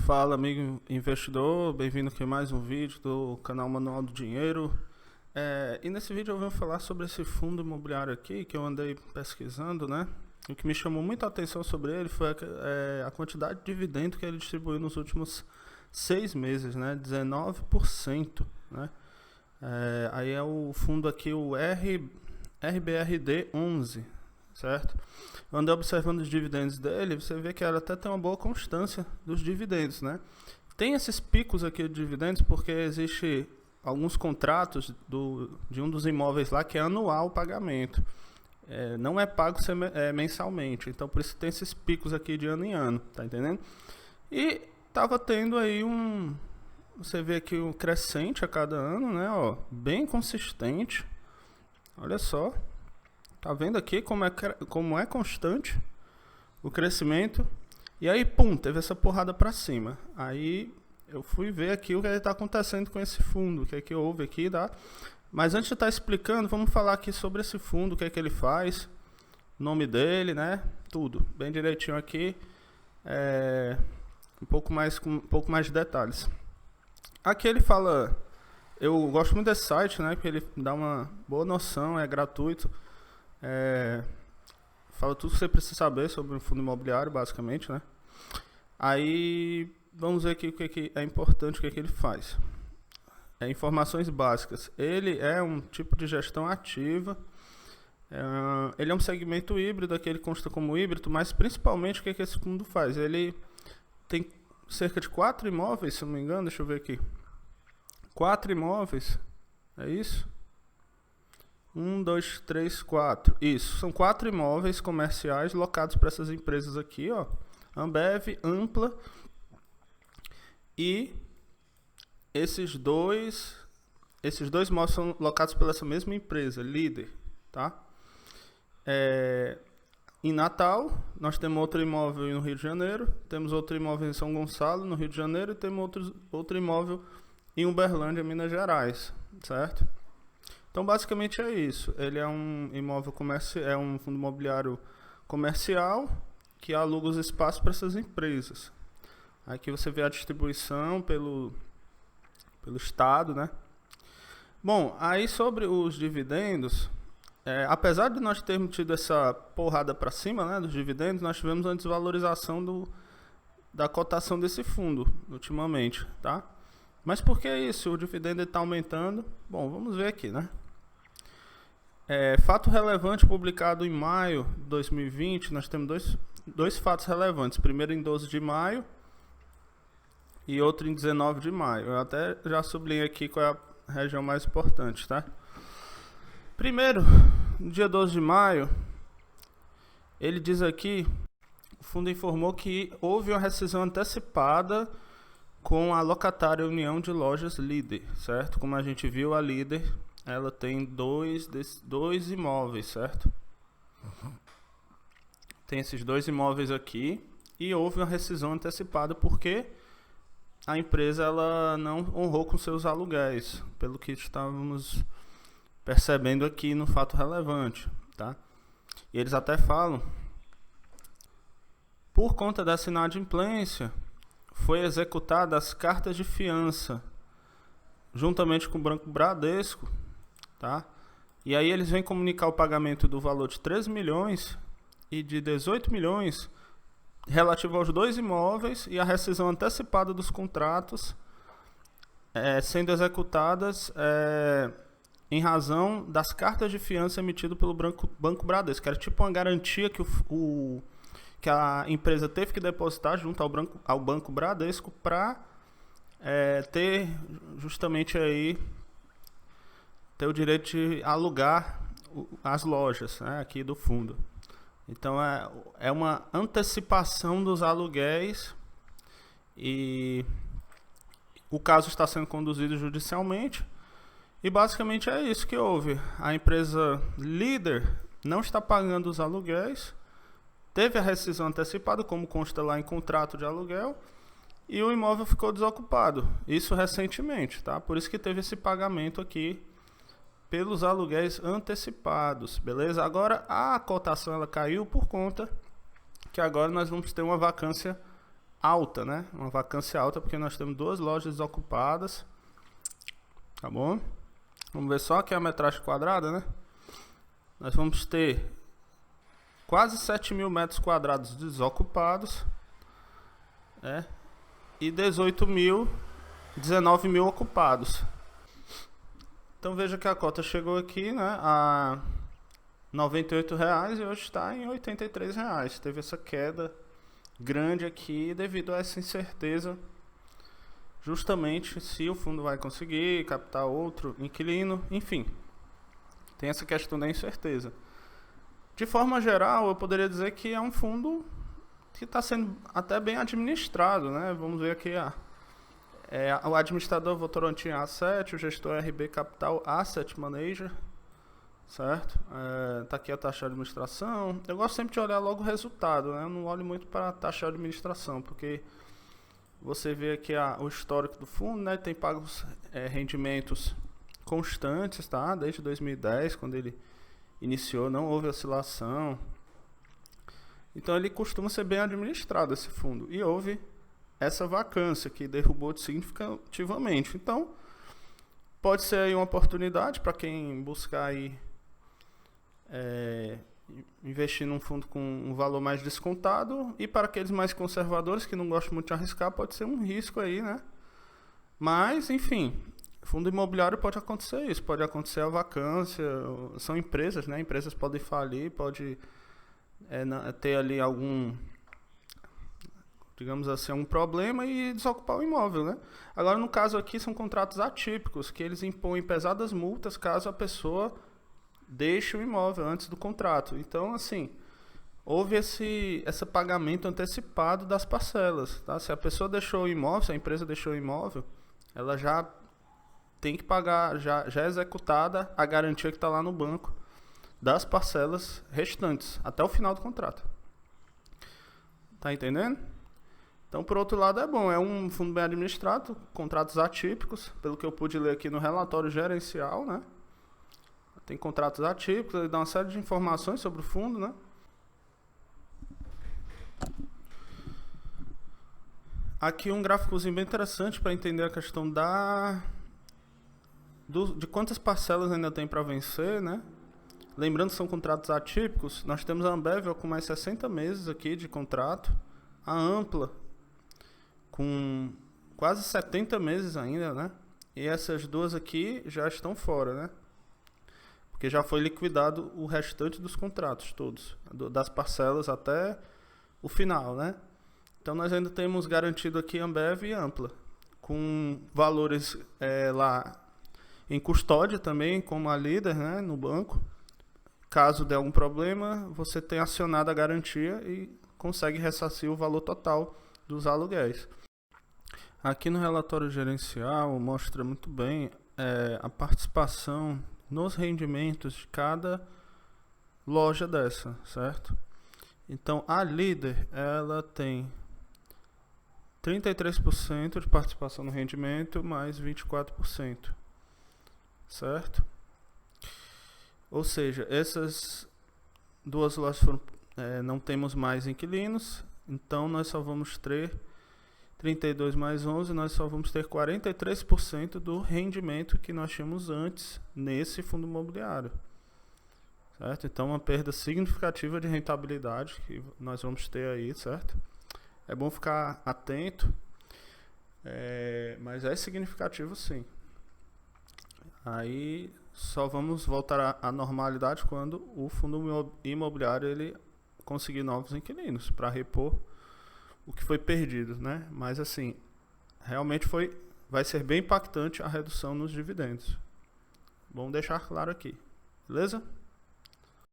Fala, amigo investidor, bem-vindo aqui a mais um vídeo do canal Manual do Dinheiro. E nesse vídeo eu venho falar sobre esse fundo imobiliário aqui que eu andei pesquisando, né? O que me chamou muita atenção sobre ele foi a quantidade de dividendo que ele distribuiu nos últimos 6 meses, né? 19%, né? Aí é o fundo aqui, o RBRD 11, certo? Eu andei observando os dividendos dele, você vê que ela até tem uma boa constância dos dividendos, né? Tem esses picos aqui de dividendos porque existe alguns contratos de um dos imóveis lá que é anual o pagamento. Não é pago mensalmente, então por isso tem esses picos aqui de ano em ano, tá entendendo? E tava tendo aí você vê aqui um crescente a cada ano, né? Ó, bem consistente, olha só. Tá vendo aqui como é constante o crescimento? E aí, pum, teve essa porrada para cima. Aí eu fui ver aqui o que está acontecendo com esse fundo, o que é que houve aqui, tá? Mas antes de estar explicando, vamos falar aqui sobre esse fundo, o que é que ele faz, nome dele, né? Tudo bem direitinho aqui, com um pouco mais de detalhes. Aqui ele fala, eu gosto muito desse site, né? Porque ele dá uma boa noção, é gratuito. Fala tudo que você precisa saber sobre o fundo imobiliário, basicamente, né? Aí vamos ver aqui o que é importante, o que ele faz. Informações básicas. Ele é um tipo de gestão ativa. Ele é um segmento híbrido, aqui ele consta como híbrido, mas principalmente o que esse fundo faz? Ele tem cerca de 4 imóveis, se não me engano, deixa eu ver aqui. 4 imóveis, é isso? 1, 2, 3, 4. Isso, são 4 imóveis comerciais locados para essas empresas aqui, ó. Ambev, Ampla. E esses dois imóveis são locados pela essa mesma empresa, Líder, tá? Em Natal, nós temos outro imóvel no Rio de Janeiro, temos outro imóvel em São Gonçalo, no Rio de Janeiro, e temos outro imóvel em Uberlândia, Minas Gerais, certo? Então, basicamente é isso. Ele é um imóvel comercial, é um fundo imobiliário comercial que aluga os espaços para essas empresas. Aqui você vê a distribuição pelo estado, né? Bom, aí sobre os dividendos, apesar de nós termos tido essa porrada para cima, né, dos dividendos, nós tivemos uma desvalorização da cotação desse fundo ultimamente, tá? Mas por que isso? O dividendo está aumentando? Bom, vamos ver aqui, né? Fato relevante publicado em maio de 2020, nós temos dois fatos relevantes. Primeiro em 12 de maio e outro em 19 de maio. Eu até já sublinhei aqui qual é a região mais importante, tá? Primeiro, no dia 12 de maio, ele diz aqui, o fundo informou que houve uma rescisão antecipada com a locatária União de Lojas Líder, certo? Como a gente viu, a Líder, ela tem dois imóveis, certo? Tem esses 2 imóveis aqui e houve uma rescisão antecipada porque a empresa ela não honrou com seus aluguéis, pelo que estávamos percebendo aqui no fato relevante, tá? E eles até falam, por conta dessa inadimplência, foi executada as cartas de fiança, juntamente com o Banco Bradesco, tá? E aí eles vêm comunicar o pagamento do valor de 3 milhões e de 18 milhões relativo aos 2 imóveis e a rescisão antecipada dos contratos sendo executadas em razão das cartas de fiança emitidas pelo Banco Bradesco, que era tipo uma garantia que a empresa teve que depositar junto ao Banco Bradesco para ter justamente aí ter o direito de alugar as lojas, né, aqui do fundo. Então é uma antecipação dos aluguéis e o caso está sendo conduzido judicialmente e basicamente é isso que houve. A empresa Líder não está pagando os aluguéis, teve a rescisão antecipada, como consta lá em contrato de aluguel, e o imóvel ficou desocupado. Isso recentemente, tá? Por isso que teve esse pagamento aqui pelos aluguéis antecipados, beleza? Agora a cotação ela caiu por conta que agora nós vamos ter uma vacância alta, né? Uma vacância alta, porque nós temos 2 lojas desocupadas. Tá bom? Vamos ver só aqui a metragem quadrada, né? Nós vamos ter quase 7.000 metros quadrados desocupados, né? E 19.000 ocupados. Então veja que a cota chegou aqui, né, a R$ 98 e hoje está em R$ 83. Teve essa queda grande aqui devido a essa incerteza, justamente se o fundo vai conseguir captar outro inquilino, enfim, tem essa questão da incerteza. De forma geral, eu poderia dizer que é um fundo que está sendo até bem administrado, né? Vamos ver aqui o administrador Votorantim Asset, o gestor RB Capital Asset Manager, certo? Tá aqui a taxa de administração. Eu gosto sempre de olhar logo o resultado, né? Eu não olho muito para a taxa de administração, porque você vê aqui o histórico do fundo, né? Tem pagos rendimentos constantes, tá? Desde 2010, quando ele iniciou, não houve oscilação. Então ele costuma ser bem administrado, esse fundo. E houve essa vacância que derrubou significativamente. Então, pode ser aí uma oportunidade para quem buscar aí, investir num fundo com um valor mais descontado, e para aqueles mais conservadores que não gostam muito de arriscar, pode ser um risco aí, né? Mas, enfim, fundo imobiliário pode acontecer isso, pode acontecer a vacância, são empresas, né? Empresas podem falir, pode ter ali algum, digamos assim, um problema e desocupar o imóvel, né? Agora, no caso aqui, são contratos atípicos, que eles impõem pesadas multas caso a pessoa deixe o imóvel antes do contrato. Então, assim, houve esse pagamento antecipado das parcelas, tá? Se a pessoa deixou o imóvel, se a empresa deixou o imóvel, ela já tem que pagar, já é executada a garantia que está lá no banco das parcelas restantes, até o final do contrato. Tá entendendo? Então, por outro lado, é bom. É um fundo bem administrado, contratos atípicos, pelo que eu pude ler aqui no relatório gerencial, né? Tem contratos atípicos, ele dá uma série de informações sobre o fundo, né? Aqui um gráficozinho bem interessante para entender a questão de quantas parcelas ainda tem para vencer, né? Lembrando que são contratos atípicos, nós temos a Ambev com mais 60 meses aqui de contrato, a Ampla com quase 70 meses ainda, né? E essas duas aqui já estão fora, né? Porque já foi liquidado o restante dos contratos todos, das parcelas até o final, né? Então nós ainda temos garantido aqui Ambev e Ampla, com valores lá em custódia também, como a Líder, né, no banco. Caso dê algum problema, você tem acionado a garantia e consegue ressarcir o valor total dos aluguéis. Aqui no relatório gerencial mostra muito bem a participação nos rendimentos de cada loja dessa, certo? Então a Líder, ela tem 33% de participação no rendimento, mais 24%, certo? Ou seja, essas duas lojas não temos mais inquilinos, então nós só vamos ter 32 mais 11, nós só vamos ter 43% do rendimento que nós tínhamos antes nesse fundo imobiliário, certo? Então uma perda significativa de rentabilidade que nós vamos ter aí, certo? É bom ficar atento, mas é significativo sim. Aí só vamos voltar à normalidade quando o fundo imobiliário ele conseguir novos inquilinos para repor o que foi perdido, né? Mas assim, realmente vai ser bem impactante a redução nos dividendos. Vamos deixar claro aqui, beleza?